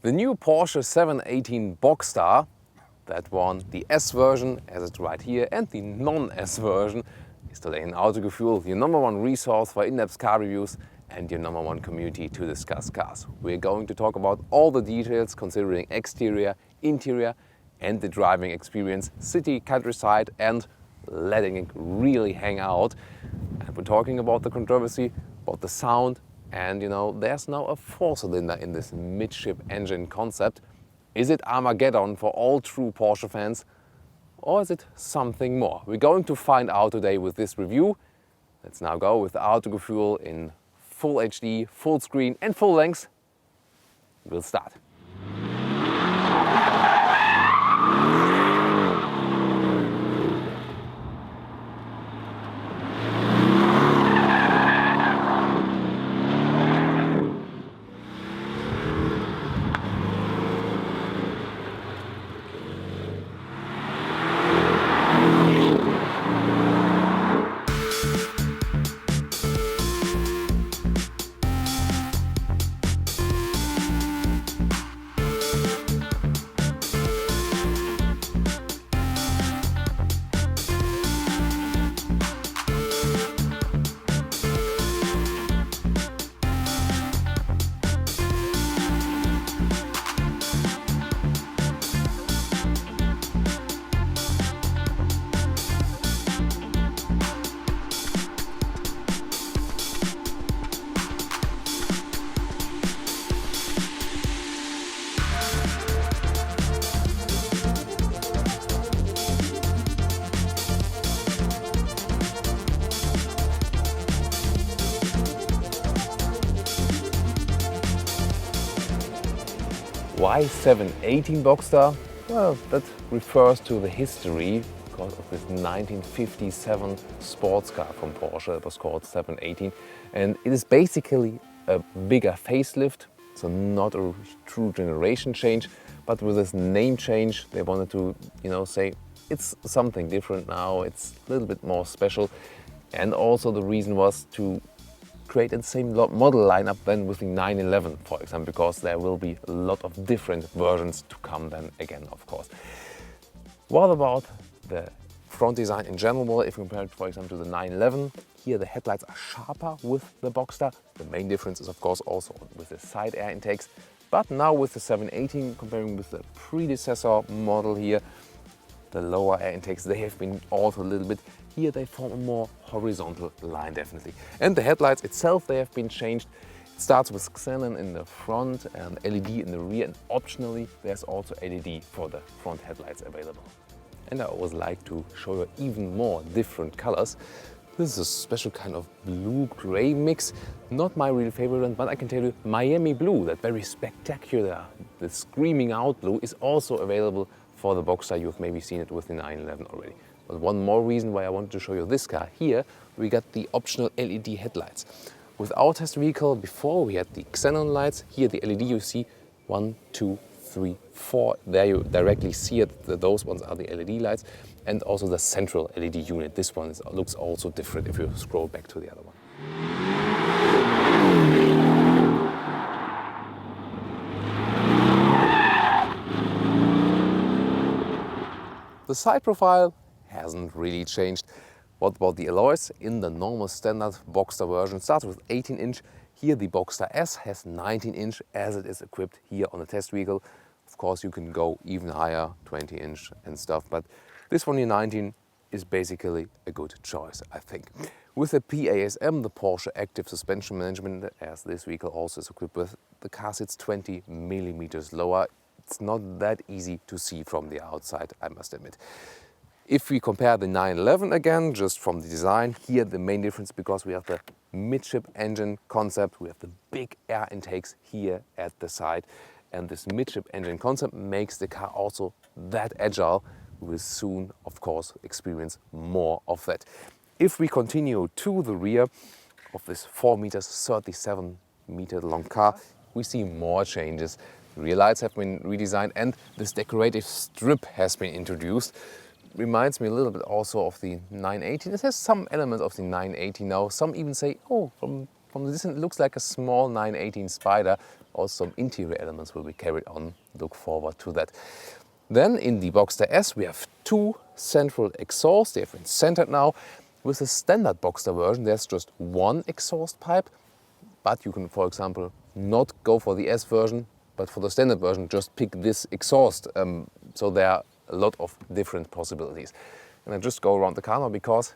The new Porsche 718 Boxster, that one, the S version, as it's right here, and the non-S version, is today in Autogefühl, your #1 resource for in-depth car reviews and your #1 community to discuss cars. We're going to talk about all the details considering exterior, interior, and the driving experience, city, countryside, and letting it really hang out. And we're talking about the controversy, about the sound, and there's now a 4-cylinder in this midship engine concept. Is it Armageddon for all true Porsche fans, or is it something more? We're going to find out today with this review. Let's now go with the Autogefühl in full HD, full screen and full length. We'll start. Why 718 Boxster? Well, that refers to the history because of this 1957 sports car from Porsche. It was called 718, and it is basically a bigger facelift, so not a true generation change, but with this name change they wanted to say it's something different now, it's a little bit more special. And also the reason was to create the same model lineup then with the 911, for example, because there will be a lot of different versions to come then again, of course. What about the front design in general? Well, if you compare it, for example, to the 911, here the headlights are sharper with the Boxster. The main difference is, of course, also with the side air intakes. But now with the 718, comparing with the predecessor model here, the lower air intakes, they have been altered a little bit. Here they form a more horizontal line, definitely. And the headlights itself, they have been changed. It starts with xenon in the front and LED in the rear, and optionally there's also LED for the front headlights available. And I always like to show you even more different colors. This is a special kind of blue-gray mix. Not my real favorite, but I can tell you Miami blue, that very spectacular, the screaming out blue, is also available for the Boxster. You've maybe seen it with the 911 already. But one more reason why I wanted to show you this car. Here we got the optional LED headlights. With our test vehicle before we had the xenon lights. Here the LED you see 1, 2, 3, 4. There you directly see it. Those ones are the LED lights, and also the central LED unit. This one looks also different if you scroll back to the other one. The side profile hasn't really changed. What about the alloys? In the normal standard Boxster version starts with 18-inch. Here the Boxster S has 19-inch as it is equipped here on the test vehicle. Of course you can go even higher, 20-inch and stuff, but this one here 19 is basically a good choice, I think. With the PASM, the Porsche Active Suspension Management, as this vehicle also is equipped with, the car sits 20 millimeters lower. It's not that easy to see from the outside, I must admit. If we compare the 911 again, just from the design, here the main difference, because we have the midship engine concept, we have the big air intakes here at the side, and this midship engine concept makes the car also that agile. We will soon, of course, experience more of that. If we continue to the rear of this 4 meters, 37 meter long car, we see more changes. The rear lights have been redesigned and this decorative strip has been introduced. Reminds me a little bit also of the 918. It has some elements of the 918 now. Some even say, oh, from the distance it looks like a small 918 Spider. Also some interior elements will be carried on. Look forward to that. Then in the Boxster S we have two central exhausts. They have been centered now. With the standard Boxster version there's just one exhaust pipe, but you can, for example, not go for the S version, but for the standard version just pick this exhaust. So there are a lot of different possibilities. And I just go around the car now because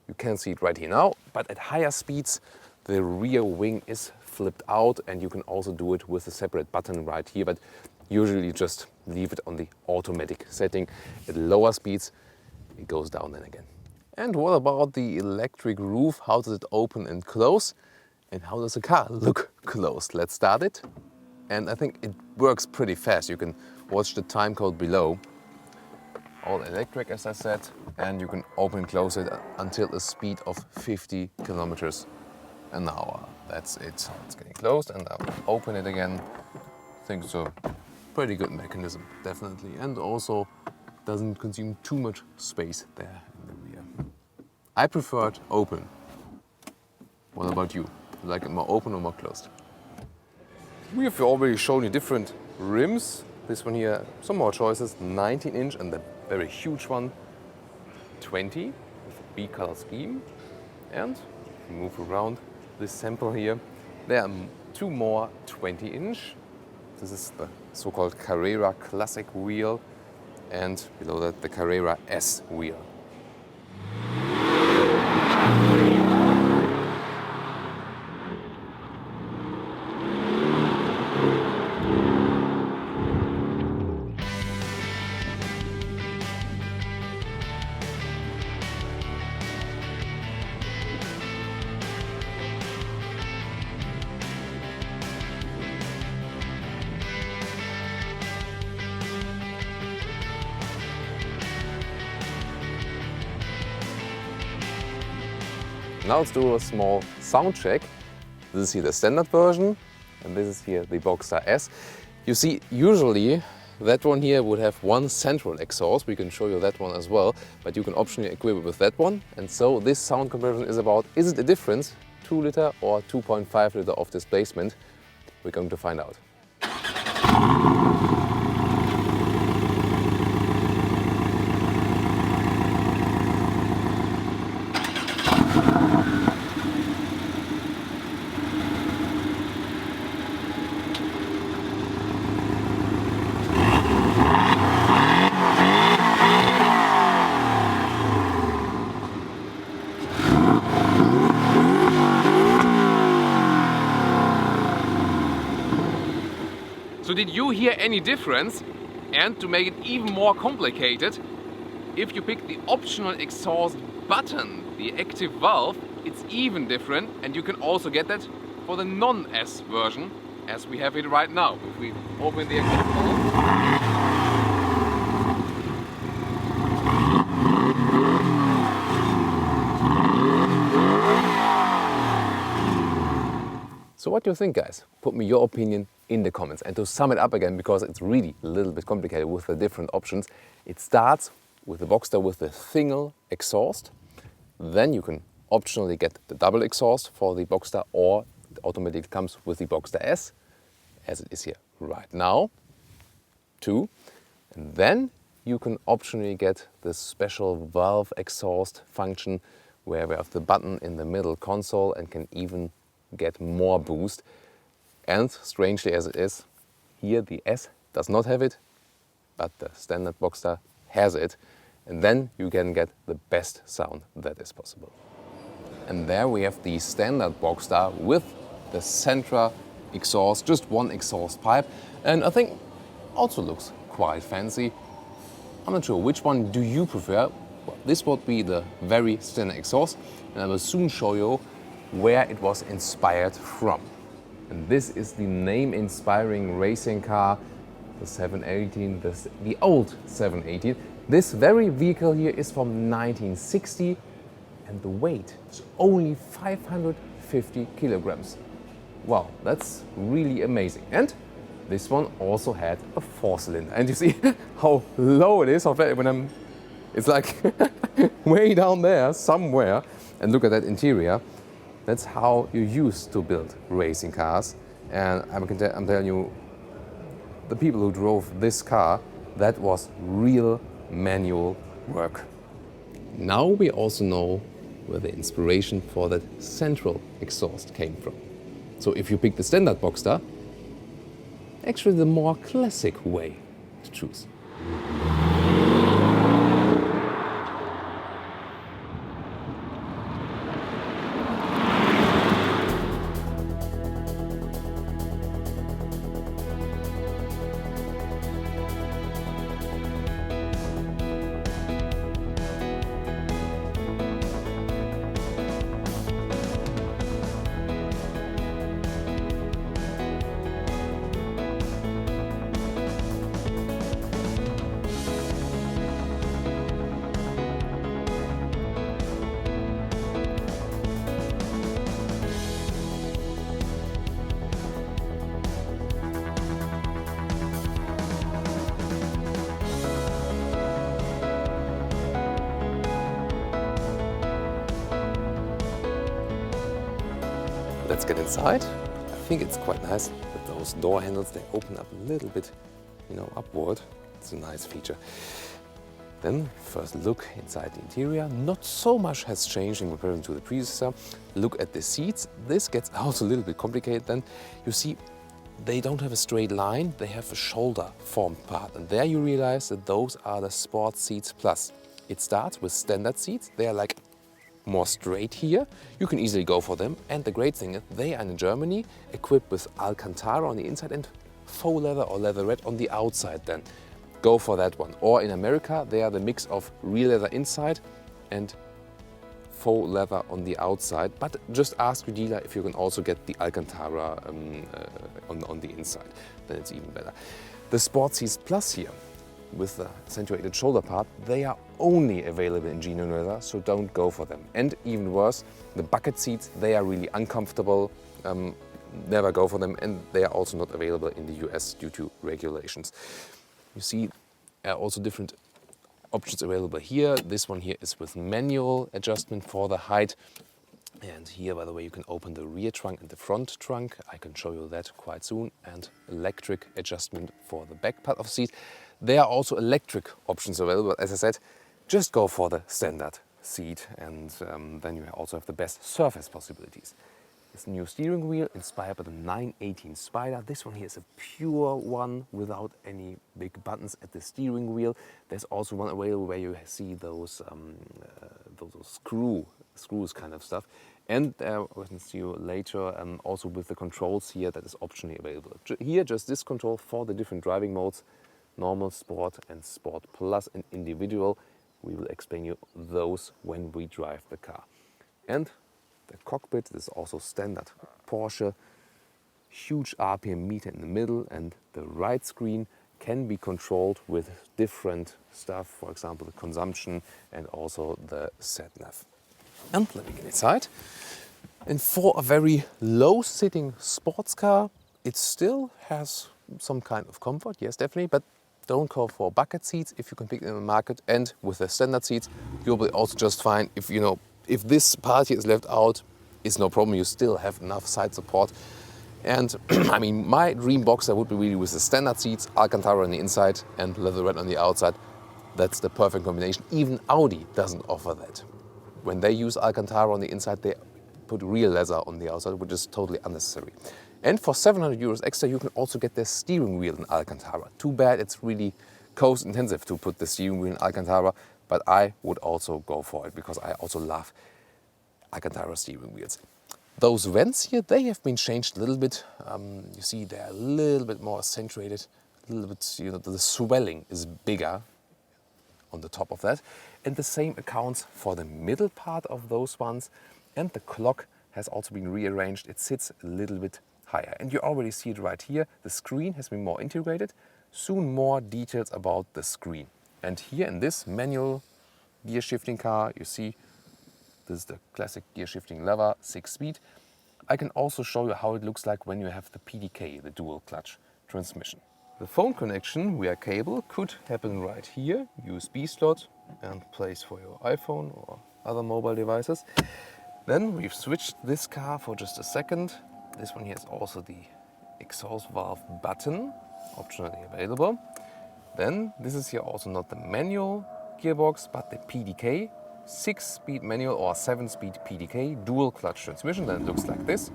you can see it right here now, but at higher speeds the rear wing is flipped out, and you can also do it with a separate button right here, but usually just leave it on the automatic setting. At lower speeds it goes down then again. And what about the electric roof? How does it open and close? And how does the car look closed? Let's start it. And I think it works pretty fast. You can watch the time code below. All electric, as I said, and you can open and close it until a speed of 50 kilometers an hour. That's it. So it's getting closed, and I'll open it again. I think it's a pretty good mechanism, definitely, and also doesn't consume too much space there in the rear. I prefer it open. What about you? You like it more open or more closed? We have already shown you different rims. This one here, some more choices, 19-inch, and the very huge one, 20, with a B-color scheme. And if you move around this sample here, there are two more 20-inch. This is the so-called Carrera Classic wheel, and below that the Carrera S wheel. Now let's do a small sound check. This is here the standard version, and this is here the Boxster S. You see, usually that one here would have one central exhaust. We can show you that one as well, but you can optionally equip it with that one. And so this sound comparison is about, is it a difference, 2 liter or 2.5 liter of displacement? We're going to find out. So did you hear any difference? And to make it even more complicated, if you pick the optional exhaust button, the active valve, it's even different, and you can also get that for the non-S version as we have it right now. If we open the exhaust valve, so what do you think, guys? Put me your opinion in the comments. And to sum it up again, because it's really a little bit complicated with the different options, it starts with the Boxster with the single exhaust. Then you can optionally get the double exhaust for the Boxster, or it automatically comes with the Boxster S, as it is here right now, 2. And then you can optionally get the special valve exhaust function, where we have the button in the middle console and can even get more boost. And strangely as it is, here the S does not have it, but the standard Boxster has it. And then you can get the best sound that is possible. And there we have the standard Boxster with the central exhaust, just one exhaust pipe. And I think also looks quite fancy. I'm not sure, which one do you prefer? Well, this would be the very standard exhaust, and I will soon show you where it was inspired from. And this is the name-inspiring racing car, the 718, the old 718. This very vehicle here is from 1960, and the weight is only 550 kilograms. Wow, that's really amazing. And this one also had a 4-cylinder. And you see how low it is, how flat, when it's like way down there somewhere. And look at that interior. That's how you used to build racing cars. And I'm telling you, the people who drove this car, that was real manual work. Now we also know where the inspiration for that central exhaust came from. So if you pick the standard Boxster, actually the more classic way to choose. Let's get inside. I think it's quite nice that those door handles, they open up a little bit, upward. It's a nice feature. Then first look inside the interior. Not so much has changed in comparison to the predecessor. Look at the seats. This gets also a little bit complicated then. You see, they don't have a straight line, they have a shoulder formed part. And there you realize that those are the Sport Seats Plus. It starts with standard seats. They are like more straight here. You can easily go for them. And the great thing is they are in Germany equipped with Alcantara on the inside and faux leather or leatherette on the outside then. Go for that one. Or in America, they are the mix of real leather inside and faux leather on the outside. But just ask your dealer if you can also get the Alcantara on the inside. Then it's even better. The Sport Seats Plus here, with the accentuated shoulder part, they are only available in genuine leather, so don't go for them. And even worse, the bucket seats, they are really uncomfortable. Never go for them, and they are also not available in the US due to regulations. You see, also different options available here. This one here is with manual adjustment for the height. And here, by the way, you can open the rear trunk and the front trunk. I can show you that quite soon. And electric adjustment for the back part of the seat. There are also electric options available. As I said, just go for the standard seat, and then you also have the best surface possibilities. This new steering wheel inspired by the 918 Spider. This one here is a pure one without any big buttons at the steering wheel. There's also one available where you see those screws kind of stuff. And we can see you later also with the controls here that is optionally available. Here, just this control for the different driving modes. Normal, Sport and Sport Plus and individual. We will explain you those when we drive the car. And the cockpit is also standard Porsche. Huge RPM meter in the middle, and the right screen can be controlled with different stuff, for example the consumption and also the sat-nav. And let me get inside. And for a very low sitting sports car, it still has some kind of comfort, yes definitely, but don't go for bucket seats if you can pick them in the market. And with the standard seats, you'll be also just fine. If this part here is left out, it's no problem. You still have enough side support. And I mean, my dream Boxster would be really with the standard seats, Alcantara on the inside and leatherette on the outside. That's the perfect combination. Even Audi doesn't offer that. When they use Alcantara on the inside, they put real leather on the outside, which is totally unnecessary. And for 700 euros extra, you can also get the steering wheel in Alcantara. Too bad it's really cost intensive to put the steering wheel in Alcantara, but I would also go for it because I also love Alcantara steering wheels. Those vents here, they have been changed a little bit. You see they're a little bit more accentuated, a little bit, the swelling is bigger on the top of that. And the same accounts for the middle part of those ones. And the clock has also been rearranged. It sits a little bit higher. And you already see it right here. The screen has been more integrated. Soon more details about the screen. And here in this manual gear shifting car, you see this is the classic gear shifting lever, 6-speed. I can also show you how it looks like when you have the PDK, the dual clutch transmission. The phone connection via cable could happen right here, USB slot and place for your iPhone or other mobile devices. Then we've switched this car for just a second. This one here is also the exhaust valve button, optionally available. Then this is here also not the manual gearbox, but the PDK, 6-speed manual or 7-speed PDK, dual clutch transmission. Then it looks like this.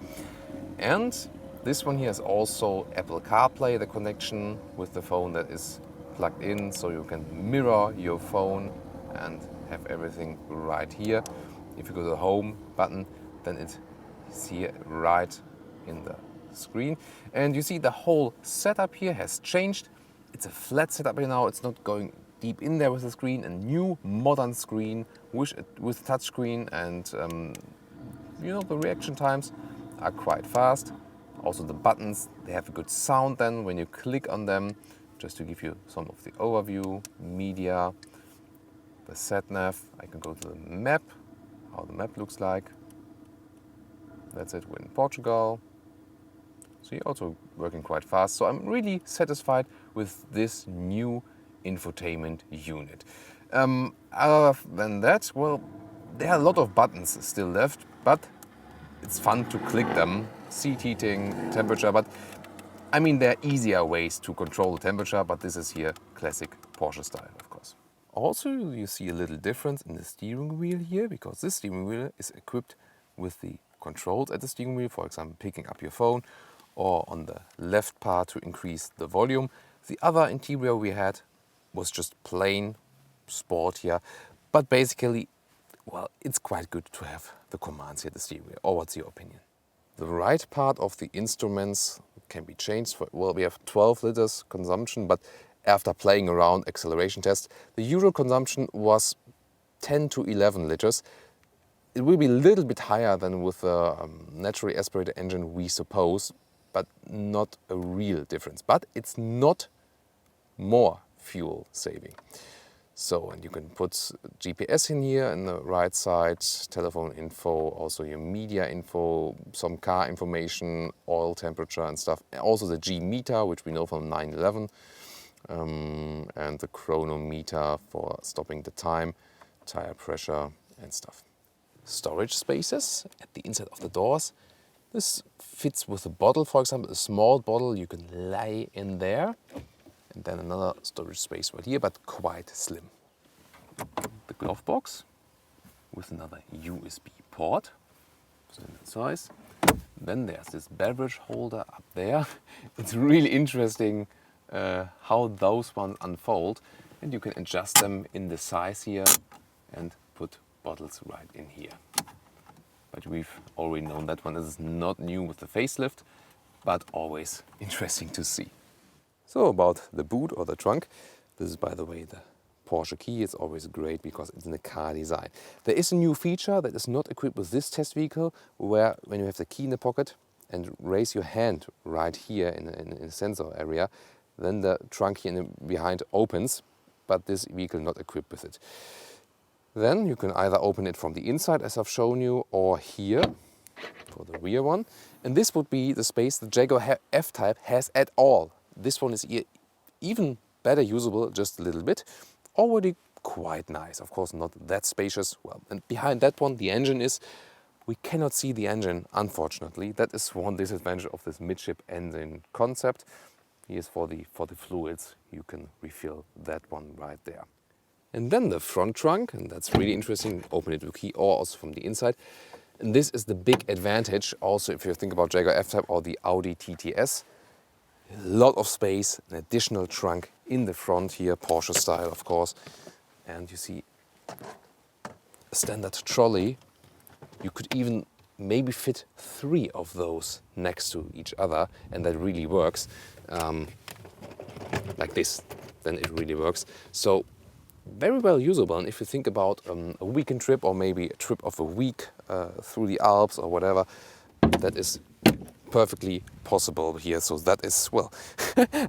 And this one here is also Apple CarPlay, the connection with the phone that is plugged in, so you can mirror your phone and have everything right here. If you go to the home button, then it's here right in the screen. And you see the whole setup here has changed. It's a flat setup here now. It's not going deep in there with the screen. A new modern screen with touch screen, and you know, the reaction times are quite fast. Also the buttons, they have a good sound then when you click on them. Just to give you some of the overview, media, the sat nav. I can go to the map, how the map looks like. That's it, we're in Portugal. So you're also working quite fast. So I'm really satisfied with this new infotainment unit. Other than that, well, there are a lot of buttons still left, but it's fun to click them. Seat heating, temperature, but I mean, there are easier ways to control the temperature, but this is here classic Porsche style, of course. Also, you see a little difference in the steering wheel here, because this steering wheel is equipped with the controls at the steering wheel, for example, picking up your phone, or on the left part to increase the volume. The other interior we had was just plain sport here, but basically, well, it's quite good to have the commands here at the steering wheel. Or what's your opinion? The right part of the instruments can be changed. Well, we have 12 liters consumption, but after playing around acceleration test, the Euro consumption was 10 to 11 liters. It will be a little bit higher than with the naturally aspirated engine, we suppose, but not a real difference. But it's not more fuel saving. So, and you can put GPS in here on the right side, telephone info, also your media info, some car information, oil temperature and stuff. Also the G meter, which we know from 911, and the chronometer for stopping the time, tire pressure and stuff. Storage spaces at the inside of the doors. This fits with a bottle, for example, a small bottle you can lay in there. And then another storage space right here, but quite slim. The glove box with another USB port, so in that size. Then there's this beverage holder up there. It's really interesting how those ones unfold, and you can adjust them in the size here and put bottles right in here. But we've already known that one. This is not new with the facelift, but always interesting to see. So about the boot or the trunk, this is, by the way, the Porsche key. It's always great because it's in the car design. There is a new feature that is not equipped with this test vehicle, where when you have the key in the pocket and raise your hand right here in the sensor area, then the trunk here behind opens, but this vehicle not equipped with it. Then you can either open it from the inside, as I've shown you, or here for the rear one. And this would be the space the Jaguar F-Type has at all. This one is even better usable, just a little bit. Already quite nice, of course not that spacious. Well, and behind that one the engine is. We cannot see the engine, unfortunately. That is one disadvantage of this midship engine concept. Here's for the fluids, you can refill that one right there. And then the front trunk, and that's really interesting. Open it with key or also from the inside. And this is the big advantage also if you think about Jaguar F-Type or the Audi TTS. A lot of space, an additional trunk in the front here, Porsche style of course. And you see a standard trolley. You could even maybe fit 3 of those next to each other, and that really works. Like this, then it really works. So very well usable. And if you think about a weekend trip or maybe a trip of a week through the Alps or whatever, that is perfectly possible here. So that is, well,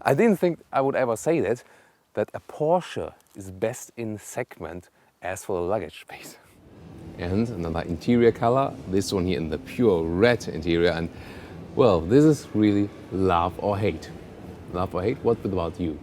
I didn't think I would ever say that a Porsche is best in segment as for the luggage space. And another interior color, this one here in the pure red interior. And well, this is really love or hate. Love or hate, what about you?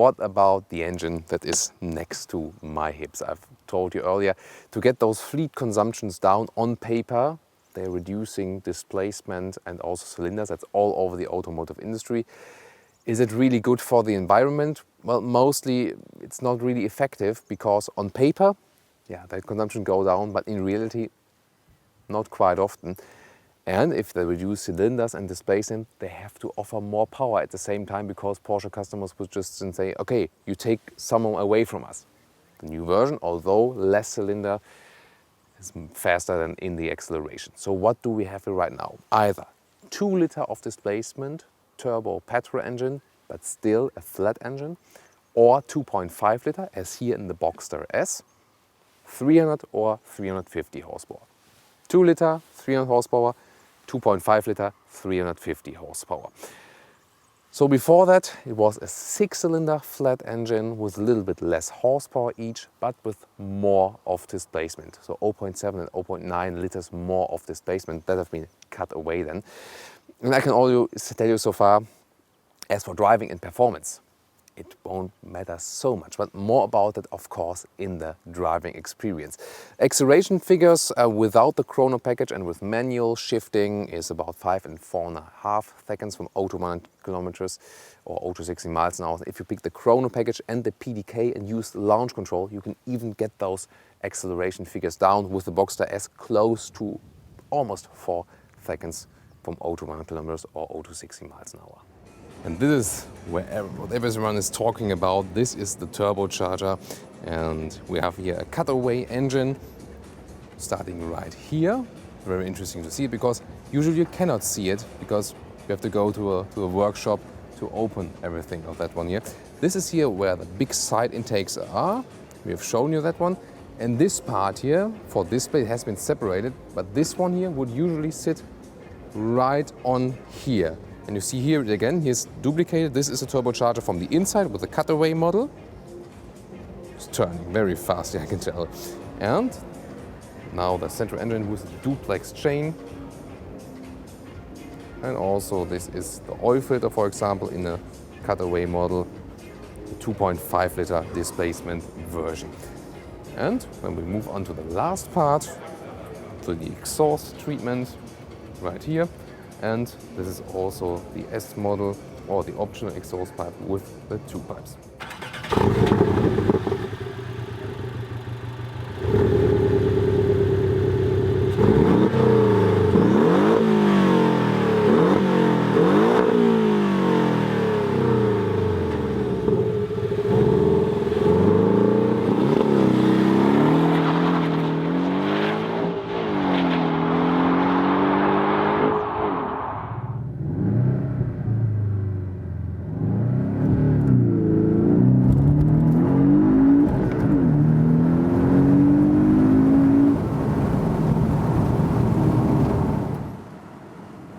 what about the engine that is next to my hips? I've told you earlier, to get those fleet consumptions down on paper, they're reducing displacement and also cylinders. That's all over the automotive industry. Is it really good for the environment? Well, mostly it's not really effective because on paper, yeah, the consumption go down, but in reality, not quite often. And if they reduce cylinders and displacement, they have to offer more power at the same time because Porsche customers would just say, okay, you take someone away from us. The new version, although less cylinder, is faster than in the acceleration. So what do we have here right now? Either 2 liter of displacement, turbo petrol engine, but still a flat engine, or 2.5 liter, as here in the Boxster S, 300 or 350 horsepower. 2 liter, 300 horsepower, 2.5 liter, 350 horsepower. So before that, it was a 6-cylinder flat engine with a little bit less horsepower each, but with more of displacement. So 0.7 and 0.9 liters more of displacement that have been cut away then. And I can also tell you so far, as for driving and performance, it won't matter so much, but more about it, of course, in the driving experience. Acceleration figures without the chrono package and with manual shifting is about 5 and 4.5 seconds from 0 to 100 kilometers or 0 to 60 miles an hour. If you pick the chrono package and the PDK and use launch control, you can even get those acceleration figures down with the Boxster S close to almost 4 seconds from 0 to 100 kilometers or 0 to 60 miles an hour. And this is what everyone is talking about. This is the turbocharger, and we have here a cutaway engine starting right here. Very interesting to see it because usually you cannot see it because you have to go to a workshop to open everything of that one here. This is here where the big side intakes are. We have shown you that one. And this part here for display has been separated, but this one here would usually sit right on here. And you see here again, here's duplicated. This is a turbocharger from the inside with the cutaway model. It's turning very fast, I can tell. And now the central engine with the duplex chain. And also this is the oil filter, for example, in a cutaway model, the 2.5 liter displacement version. And when we move on to the last part, to the exhaust treatment right here. And this is also the S model or the optional exhaust pipe with the 2 pipes.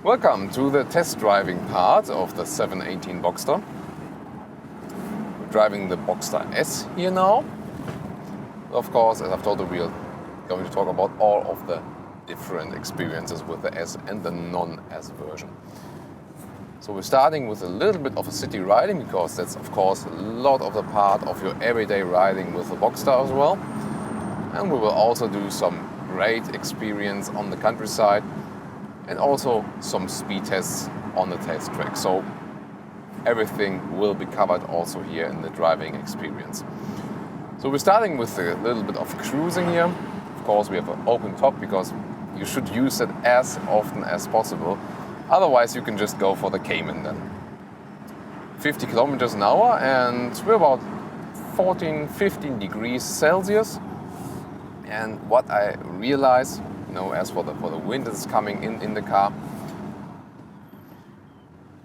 Welcome to the test driving part of the 718 Boxster. We're driving the Boxster S here now. Of course, as I've told you, we're going to talk about all of the different experiences with the S and the non-S version. So we're starting with a little bit of a city riding because that's of course a lot of the part of your everyday riding with the Boxster as well. And we will also do some great experience on the countryside and also some speed tests on the test track. So everything will be covered also here in the driving experience. So we're starting with a little bit of cruising here. Of course, we have an open top because you should use it as often as possible. Otherwise, you can just go for the Cayman then. 50 kilometers an hour, and we're about 14-15 degrees Celsius. And what I realize, as for the wind that's coming in the car,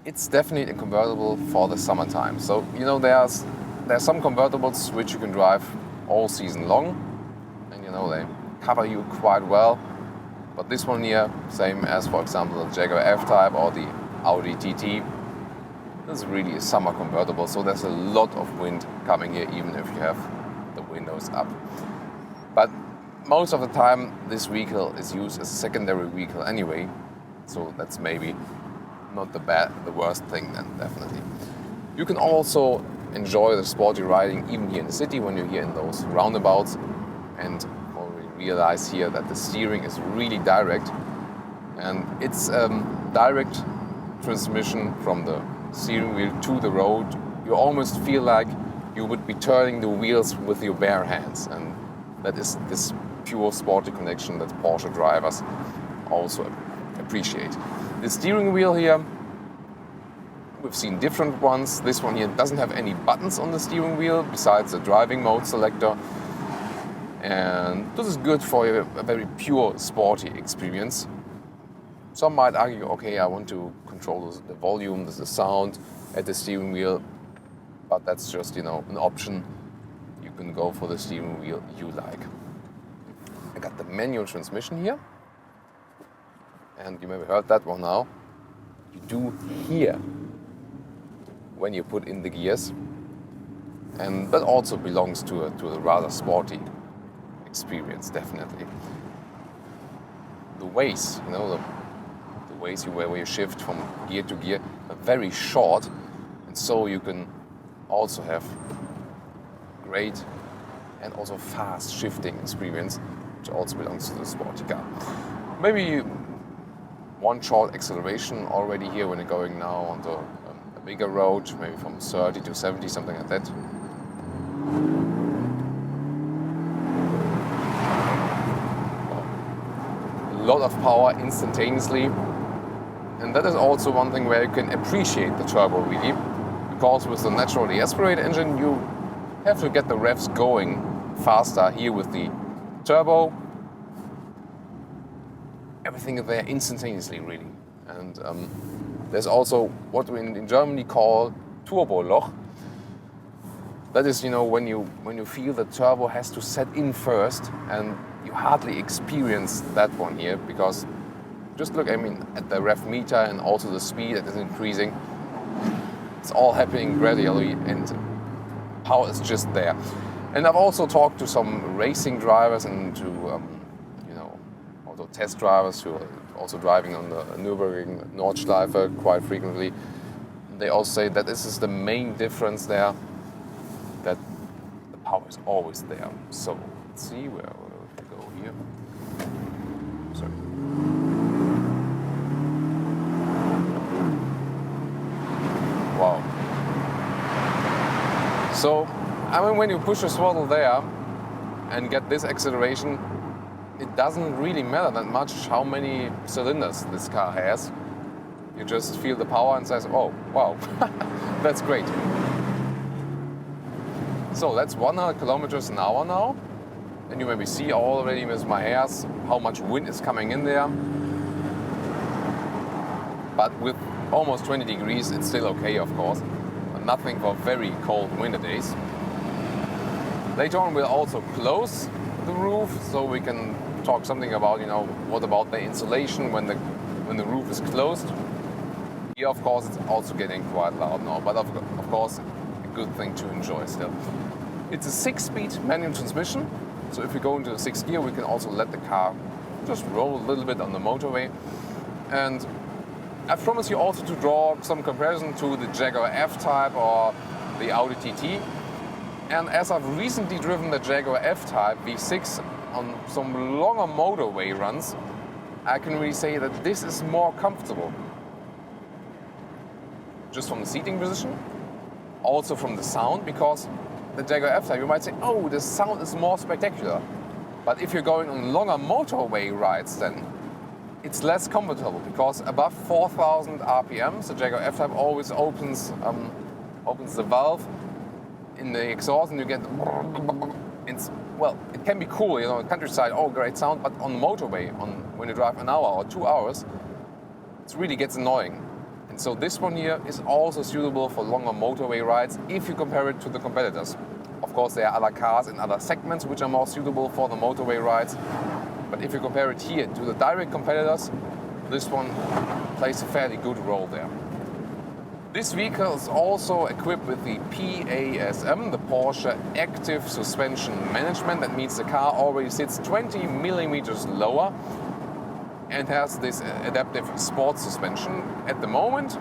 it's definitely a convertible for the summertime. So there's some convertibles which you can drive all season long, and they cover you quite well. But this one here, same as for example the Jaguar F-Type or the Audi TT, this is really a summer convertible. So there's a lot of wind coming here, even if you have the windows up. But most of the time, this vehicle is used as a secondary vehicle anyway, so that's maybe not the worst thing then, definitely. You can also enjoy the sporty riding even here in the city when you're here in those roundabouts, and probably realize here that the steering is really direct, and it's direct transmission from the steering wheel to the road. You almost feel like you would be turning the wheels with your bare hands, and that is this pure sporty connection that Porsche drivers also appreciate. The steering wheel here, we've seen different ones. This one here doesn't have any buttons on the steering wheel besides the driving mode selector, and this is good for a very pure sporty experience. Some might argue, okay, I want to control the volume, the sound at the steering wheel, but that's just, an option. You can go for the steering wheel you like. I got the manual transmission here, and you maybe heard that one now. You do hear when you put in the gears, and that also belongs to a rather sporty experience, definitely. The ways, the ways where you shift from gear to gear are very short, and so you can also have great and also fast shifting experience, which also belongs to the sporty car. Maybe one short acceleration already here when you're going now on the a bigger road, maybe from 30 to 70, something like that. A lot of power instantaneously, and that is also one thing where you can appreciate the turbo really, because with the naturally aspirated engine you have to get the revs going faster. Here with the turbo, everything is there instantaneously really. And there's also what we in Germany call turbo loch. That is, when you feel the turbo has to set in first, and you hardly experience that one here, because just look, at the rev meter and also the speed that is increasing. It's all happening gradually, and power is just there. And I've also talked to some racing drivers and to also test drivers who are also driving on the Nürburgring Nordschleife quite frequently. They all say that this is the main difference there, that the power is always there. So let's see where we go here. Sorry. Wow. So, when you push the throttle there and get this acceleration, it doesn't really matter that much how many cylinders this car has. You just feel the power and says, oh, wow, that's great. So that's 100 kilometers an hour now. And you maybe see already with my hairs how much wind is coming in there. But with almost 20 degrees, it's still okay, of course. But nothing for very cold winter days. Later on, we'll also close the roof, so we can talk something about, what about the insulation when the roof is closed. Here, of course, it's also getting quite loud now, but of course, a good thing to enjoy still. It's a 6-speed manual transmission, so if we go into the 6th gear, we can also let the car just roll a little bit on the motorway. And I promise you also to draw some comparison to the Jaguar F-Type or the Audi TT. And as I've recently driven the Jaguar F-Type V6 on some longer motorway runs, I can really say that this is more comfortable. Just from the seating position, also from the sound, because the Jaguar F-Type, you might say, oh, the sound is more spectacular. But if you're going on longer motorway rides, then it's less comfortable, because above 4,000 RPMs, the Jaguar F-Type always opens the valve in the exhaust, and you get it can be cool, in countryside, oh, great sound, but on the motorway, when you drive an hour or 2 hours, it really gets annoying. And so this one here is also suitable for longer motorway rides if you compare it to the competitors. Of course, there are other cars in other segments which are more suitable for the motorway rides, but if you compare it here to the direct competitors, this one plays a fairly good role there. This vehicle is also equipped with the PASM, the Porsche Active Suspension Management. That means the car already sits 20 millimeters lower and has this adaptive sport suspension. At the moment,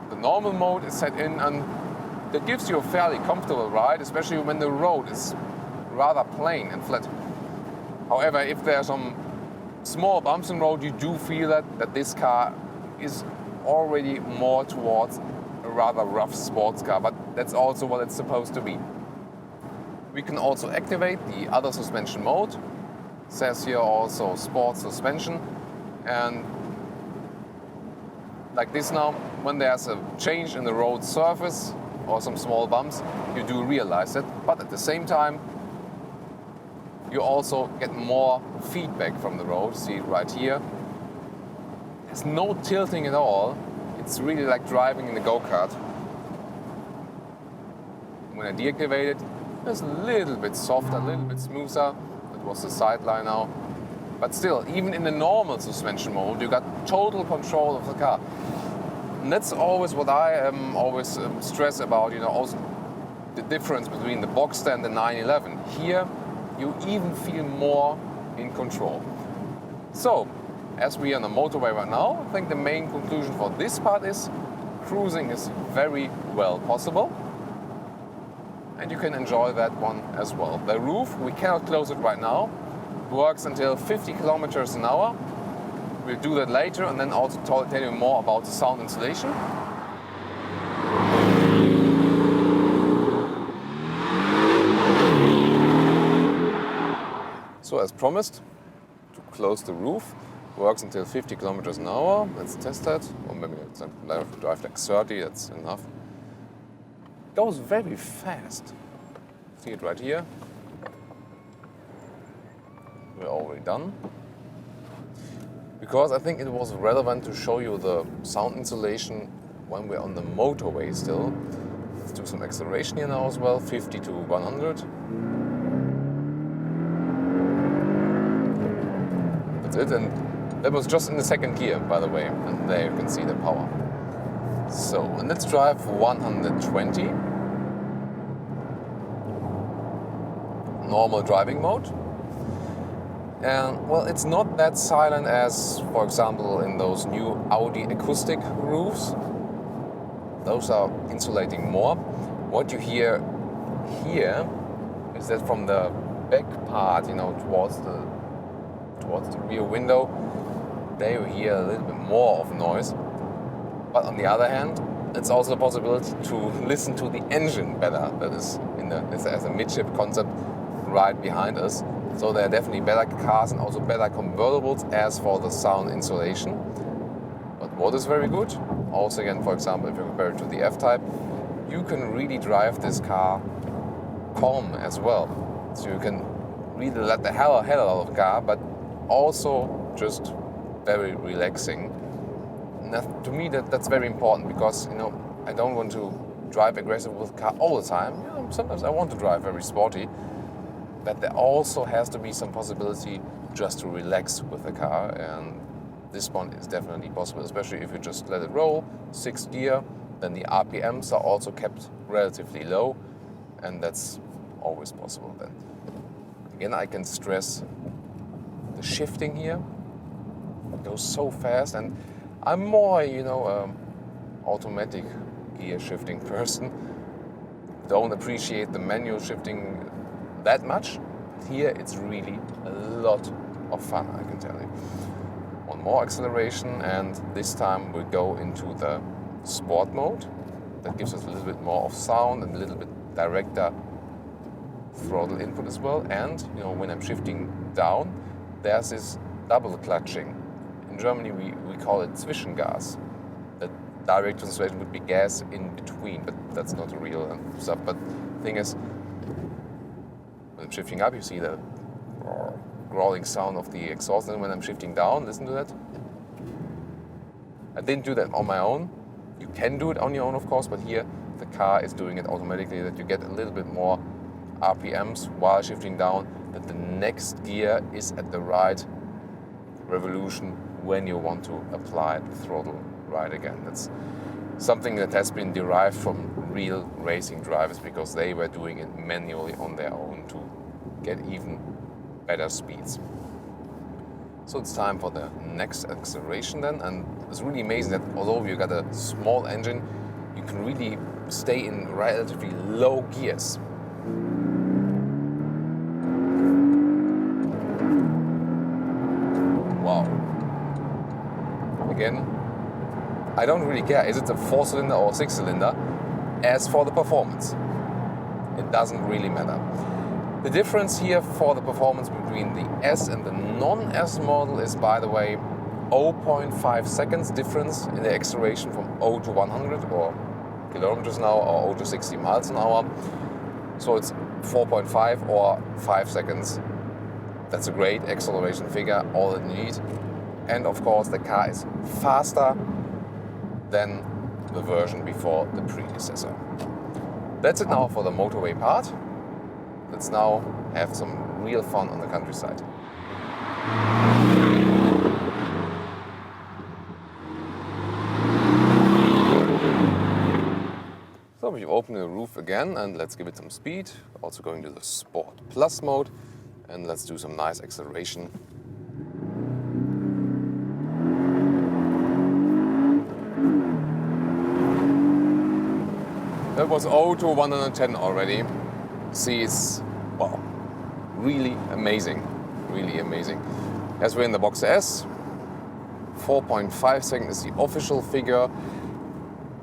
the normal mode is set in on that gives you a fairly comfortable ride, especially when the road is rather plain and flat. However, if there are some small bumps in the road, you do feel that this car is already more towards a rather rough sports car, but that's also what it's supposed to be. We can also activate the other suspension mode. It says here also sport suspension, and like this now, when there's a change in the road surface or some small bumps, you do realize it, but at the same time you also get more feedback from the road. See it right here. There's no tilting at all. It's really like driving in a go-kart. When I deactivate it, it's a little bit softer, a little bit smoother. That was the sideline now. But still, even in the normal suspension mode, you got total control of the car. And that's always what I always stress about, also the difference between the Boxster and the 911. Here, you even feel more in control. So, as we are on the motorway right now, I think the main conclusion for this part is cruising is very well possible. And you can enjoy that one as well. The roof, we cannot close it right now. It works until 50 kilometers an hour. We'll do that later and then also tell you more about the sound insulation. So as promised, to close the roof, works until 50 kilometers an hour. Let's test that. Or maybe let's drive like 30, that's enough. Goes very fast. See it right here. We're already done. Because I think it was relevant to show you the sound insulation when we're on the motorway still. Let's do some acceleration here now as well, 50 to 100. That's it, and that was just in the second gear, by the way, and there you can see the power. So, and let's drive 120. Normal driving mode. And well, it's not that silent as, for example, in those new Audi acoustic roofs. Those are insulating more. What you hear here is that from the back part, towards the rear window, there you hear a little bit more of noise. But on the other hand, it's also a possibility to listen to the engine better. That is as a midship concept right behind us. So there are definitely better cars and also better convertibles as for the sound insulation. But what is very good, also again, for example, if you compare it to the F-Type, you can really drive this car calm as well. So you can really let the hell out of the car, but also just very relaxing. And to me, that's very important because, I don't want to drive aggressive with the car all the time. Sometimes I want to drive very sporty. But there also has to be some possibility just to relax with the car, and this one is definitely possible, especially if you just let it roll, 6th gear, then the RPMs are also kept relatively low, and that's always possible then. Again, I can stress the shifting here. It goes so fast, and I'm more, automatic gear shifting person. Don't appreciate the manual shifting that much. Here it's really a lot of fun, I can tell you. One more acceleration, and this time we go into the sport mode. That gives us a little bit more of sound and a little bit directer throttle input as well. And when I'm shifting down, there's this double clutching. In Germany we call it Zwischengas. The direct translation would be gas in between, but that's not real stuff. But the thing is, when I'm shifting up, you see the growling sound of the exhaust, and when I'm shifting down, listen to that. I didn't do that on my own. You can do it on your own, of course, but here the car is doing it automatically, that you get a little bit more RPMs while shifting down, that the next gear is at the right revolution when you want to apply the throttle right again. That's something that has been derived from real racing drivers because they were doing it manually on their own to get even better speeds. So it's time for the next acceleration then, and it's really amazing that although you got a small engine, you can really stay in relatively low gears. Wow. Again, I don't really care, is it a 4-cylinder or 6-cylinder? As for the performance, it doesn't really matter. The difference here for the performance between the S and the non-S model is, by the way, 0.5 seconds difference in the acceleration from 0 to 100 or kilometers an hour or 0 to 60 miles an hour. So it's 4.5 or 5 seconds. That's a great acceleration figure, all that you need. And of course the car is faster than the version before the predecessor. That's it now for the motorway part. Let's now have some real fun on the countryside. So we've opened the roof again and let's give it some speed. Also going to the Sport Plus mode and let's do some nice acceleration. That was 0 to 110 already. See, it's, well, really amazing, really amazing. As we're in the Boxster S, 4.5 seconds is the official figure.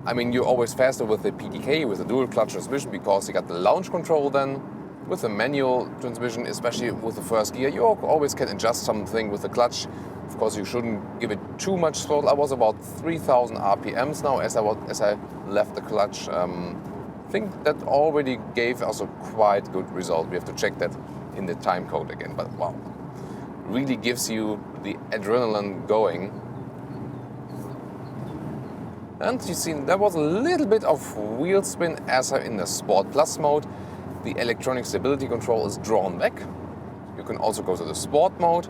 I mean, you're always faster with the PDK, with the dual clutch transmission, because you got the launch control then. With the manual transmission, especially with the first gear, you always can adjust something with the clutch. Of course, you shouldn't give it too much throttle. I was about 3,000 RPMs now as I left the clutch. I think that already gave us a quite good result. We have to check that in the time code again, but wow. Really gives you the adrenaline going. And you see, there was a little bit of wheel spin as in the Sport Plus mode. The electronic stability control is drawn back. You can also go to the Sport mode.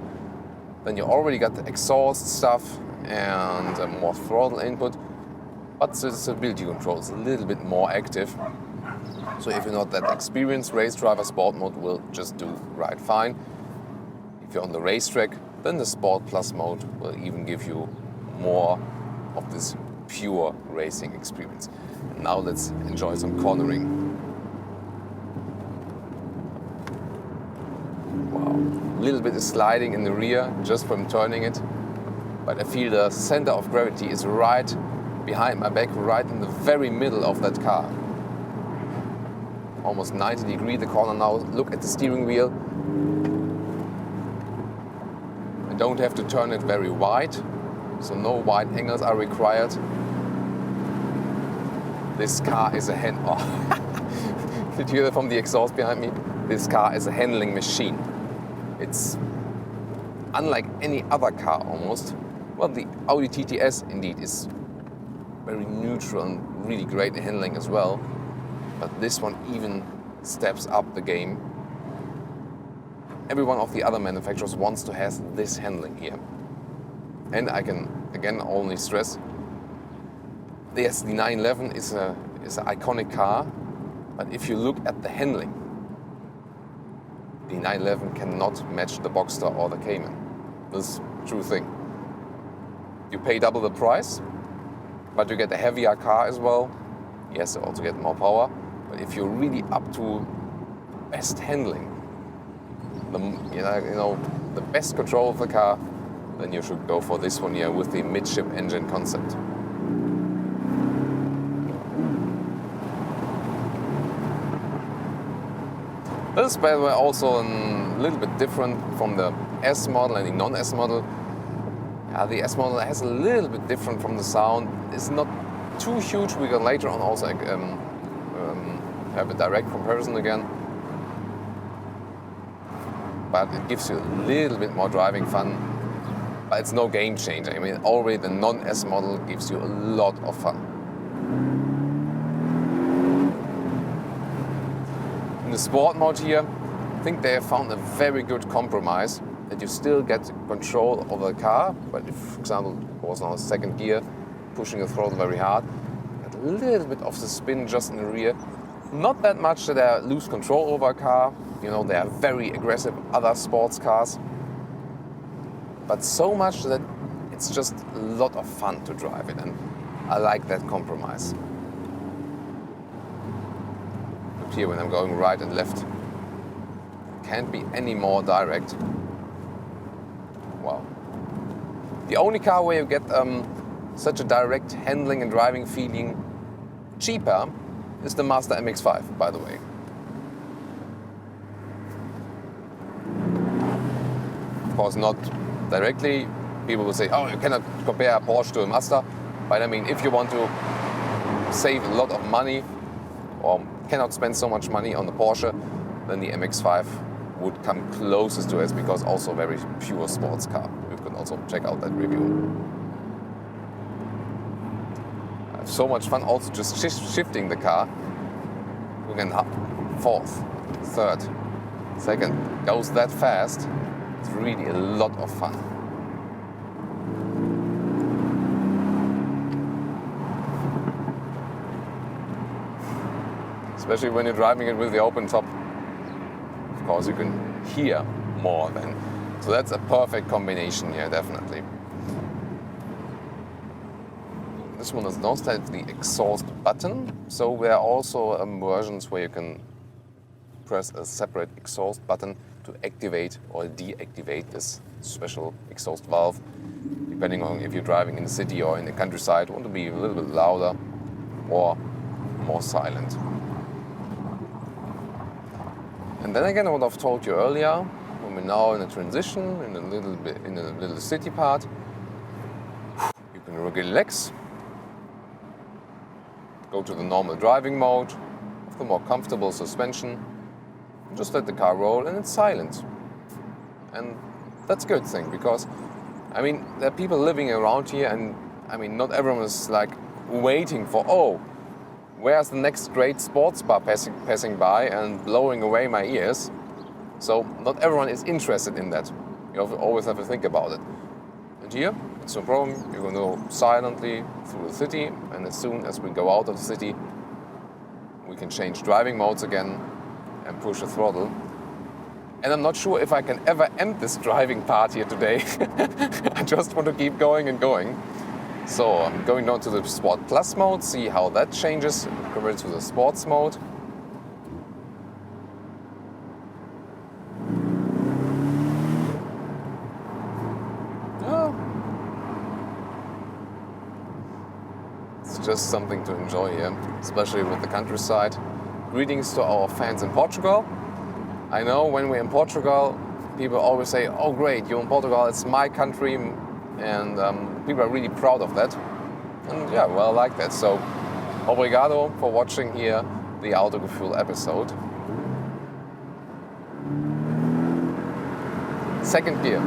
Then you already got the exhaust stuff and more throttle input. But the stability control is a little bit more active. So if you're not that experienced race driver, Sport mode will just do right fine. If you're on the racetrack, then the Sport Plus mode will even give you more of this pure racing experience. And now let's enjoy some cornering. Wow, a little bit of sliding in the rear just from turning it, but I feel the center of gravity is right behind my back, right in the very middle of that car. Almost 90 degrees the corner now. Look at the steering wheel. I don't have to turn it very wide, so no wide angles are required. This car is a Did you hear that from the exhaust behind me? This car is a handling machine. It's unlike any other car almost. Well, the Audi TTS indeed is very neutral and really great handling as well. But this one even steps up the game. Every one of the other manufacturers wants to have this handling here. And I can again only stress, yes, the 911 is an iconic car, but if you look at the handling, the 911 cannot match the Boxster or the Cayman. This is a true thing. You pay double the price, but you get a heavier car as well. Yes, you also get more power, but if you're really up to best handling, the best control of the car, then you should go for this one here with the midship engine concept. This is, by the way, also a little bit different from the S model and the non-S model. The S model has a little bit different from the sound. It's not too huge. We can later on also have a direct comparison again. But it gives you a little bit more driving fun. But it's no game changer. I mean, already the non-S model gives you a lot of fun. In the sport mode here, I think they have found a very good compromise that you still get control over the car. But if, for example, it was on a second gear, pushing the throttle very hard, get a little bit of the spin just in the rear. Not that much that I lose control over a car. You know, they are very aggressive other sports cars. But so much that it's just a lot of fun to drive it, and I like that compromise. except here when I'm going right and left. Can't be any more direct. Wow. The only car where you get such a direct handling and driving feeling cheaper is the Mazda MX-5, by the way. Of course, not directly. People will say, oh, you cannot compare a Porsche to a Mazda. But I mean, if you want to save a lot of money or cannot spend so much money on the Porsche, then the MX-5 would come closest to us, because also a very pure sports car. You can also check out that review. I have so much fun also just shifting the car. You can fourth, third, second, goes that fast. It's really a lot of fun. Especially when you're driving it with the open top. Of course, you can hear more then. So that's a perfect combination here, definitely. This one does not have the exhaust button, so there are also versions where you can press a separate exhaust button to activate or deactivate this special exhaust valve, depending on if you're driving in the city or in the countryside, want to be a little bit louder or more silent. And then again, what I've told you earlier, when we're now in a transition, in a little city part, you can relax, go to the normal driving mode, with the more comfortable suspension, just let the car roll, and it's silent. And that's a good thing, because I mean, there are people living around here, and I mean, not everyone is like waiting for, oh, where's the next great sports bar passing by and blowing away my ears? So not everyone is interested in that. You always have to think about it. And here, it's no problem. You're going to go silently through the city, and as soon as we go out of the city, we can change driving modes again and push the throttle. And I'm not sure if I can ever end this driving part here today. I just want to keep going and going. So I'm going down to the Sport Plus mode, see how that changes compared to the Sports mode. Oh. It's just something to enjoy here, especially with the countryside. Greetings to our fans in Portugal. I know when we're in Portugal, people always say, oh great, you're in Portugal, it's my country. And people are really proud of that. And yeah, well, I like that. So, obrigado for watching here the Autogefühl episode. Second gear.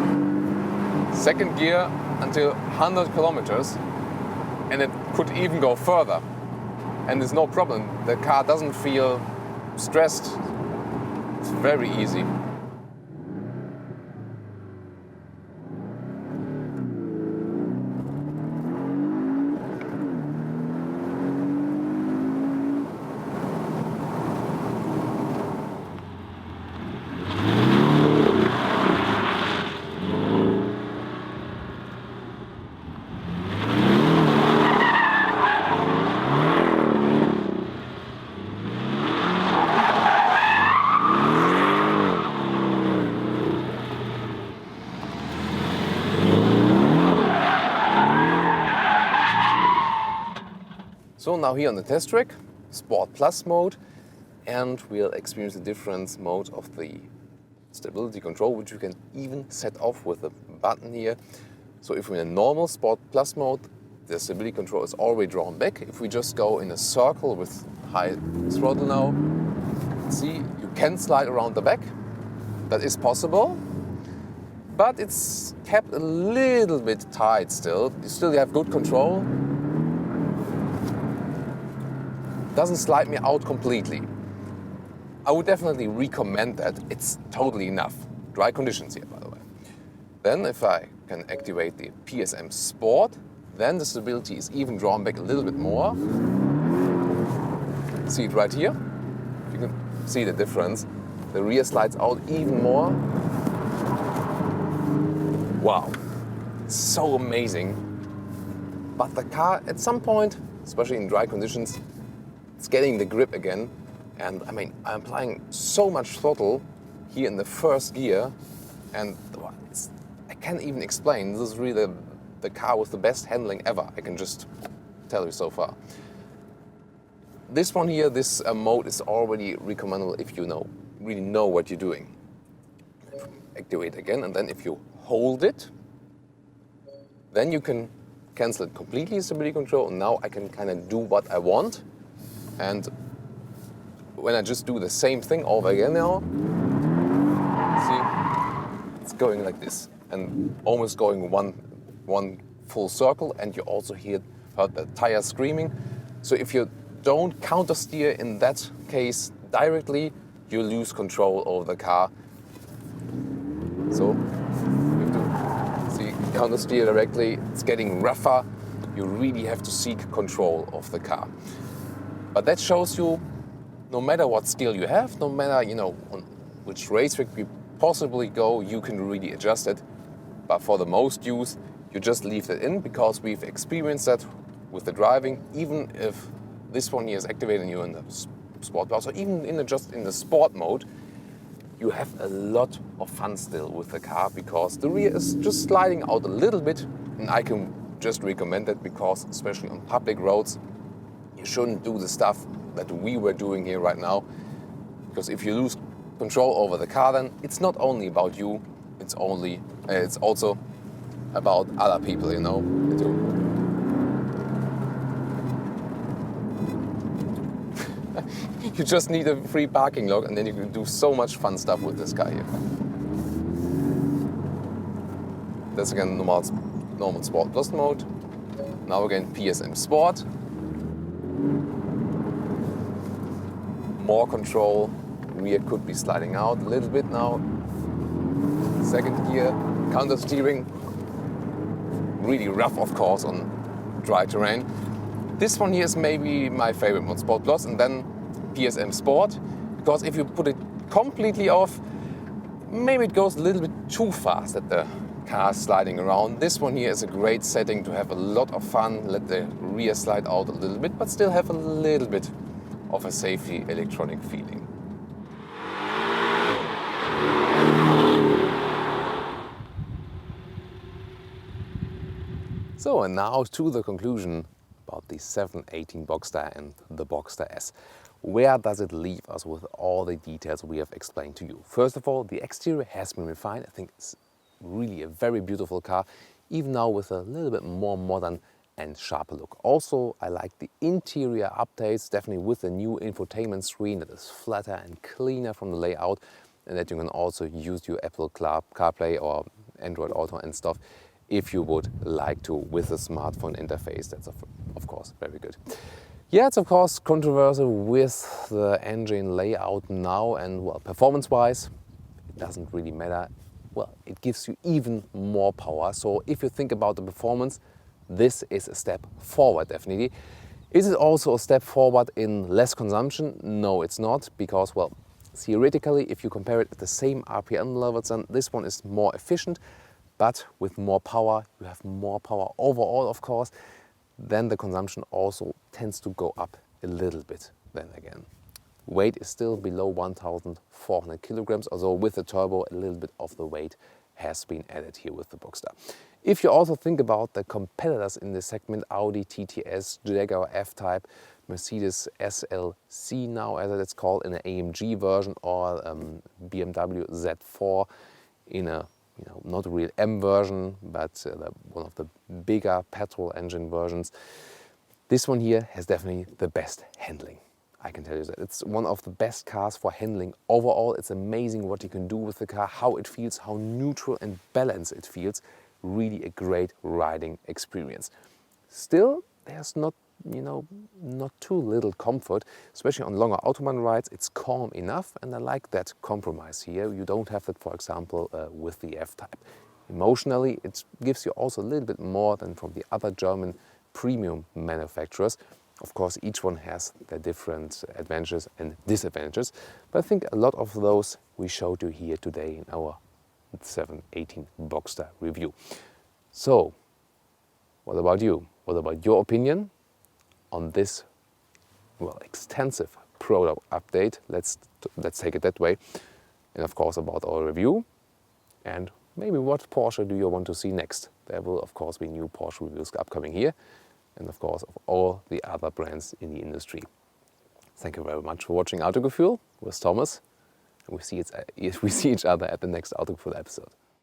Second gear until 100 kilometers. And it could even go further. And there's no problem. The car doesn't feel stressed. It's very easy. So now here on the test track, Sport Plus mode, and we'll experience the different mode of the stability control, which you can even set off with a button here. So if we're in a normal Sport Plus mode, the stability control is already drawn back. If we just go in a circle with high throttle now, see, you can slide around the back. That is possible, but it's kept a little bit tight still. You still have good control. Doesn't slide me out completely. I would definitely recommend that. It's totally enough. Dry conditions here, by the way. Then if I can activate the PSM Sport, then the stability is even drawn back a little bit more. See it right here? You can see the difference. The rear slides out even more. Wow, so amazing. But the car at some point, especially in dry conditions, it's getting the grip again, And I mean, I'm applying so much throttle here in the first gear, and I can't even explain. This is really the car with the best handling ever, I can just tell you so far. This one here, this mode is already recommendable if you really know what you're doing. Activate again, and then if you hold it, then you can cancel it completely, stability control, and now I can kind of do what I want. And when I just do the same thing over again now, see, it's going like this and almost going one full circle, and you also heard the tire screaming. So if you don't counter steer in that case directly, you lose control over the car. So you have to see, counter steer directly, it's getting rougher. You really have to seek control of the car. But that shows you, no matter what skill you have, no matter on which racetrack you possibly go, you can really adjust it. But for the most use, you just leave it in, because we've experienced that with the driving. Even if this one here is activated and you're in the sport class, or even just in the sport mode, you have a lot of fun still with the car, because the rear is just sliding out a little bit, and I can just recommend it, because especially on public roads, you shouldn't do the stuff that we were doing here right now, because if you lose control over the car, then it's not only about you, it's also about other people, You just need a free parking lot, and then you can do so much fun stuff with this car here. That's again normal Sport Plus mode. Now again PSM Sport. More control. Rear could be sliding out a little bit now. Second gear, counter steering. Really rough, of course, on dry terrain. This one here is maybe my favorite mode, Sport Plus, and then PSM Sport, because if you put it completely off, maybe it goes a little bit too fast that the car is sliding around. This one here is a great setting to have a lot of fun, let the rear slide out a little bit, but still have a little bit of a safety electronic feeling. So, and now to the conclusion about the 718 Boxster and the Boxster S. Where does it leave us with all the details we have explained to you? First of all, the exterior has been refined. I think it's really a very beautiful car, even now with a little bit more modern and sharper look. Also, I like the interior updates, definitely with the new infotainment screen that is flatter and cleaner from the layout, and that you can also use your Apple CarPlay or Android Auto and stuff if you would like to with a smartphone interface. That's of course very good. Yeah, it's of course controversial with the engine layout now, and well, performance-wise, it doesn't really matter. Well, it gives you even more power. So if you think about the performance, this is a step forward, definitely. Is it also a step forward in less consumption? No, it's not, because, well, theoretically, if you compare it at the same RPM levels, then this one is more efficient, but with more power, you have more power overall, of course, then the consumption also tends to go up a little bit then again. Weight is still below 1,400 kilograms, although with the turbo, a little bit of the weight has been added here with the Boxster. If you also think about the competitors in this segment, Audi TTS, Jaguar F-Type, Mercedes SLC now, as it's called, in an AMG version, or BMW Z4 in a not a real M version, but one of the bigger petrol engine versions. This one here has definitely the best handling. I can tell you that. It's one of the best cars for handling overall. It's amazing what you can do with the car, how it feels, how neutral and balanced it feels. Really a great riding experience. Still, there's not too little comfort, especially on longer Autobahn rides. It's calm enough, and I like that compromise here. You don't have that, for example, with the F-Type. Emotionally, it gives you also a little bit more than from the other German premium manufacturers. Of course, each one has their different advantages and disadvantages, but I think a lot of those we showed you here today in our 718 Boxster review. So, what about you? What about your opinion on this, well, extensive product update, let's take it that way, and of course about our review, and maybe what Porsche do you want to see next. There will of course be new Porsche reviews upcoming here, and of course of all the other brands in the industry. Thank you very much for watching Autogefühl with Thomas, and we see each other at the next Autogefühl episode.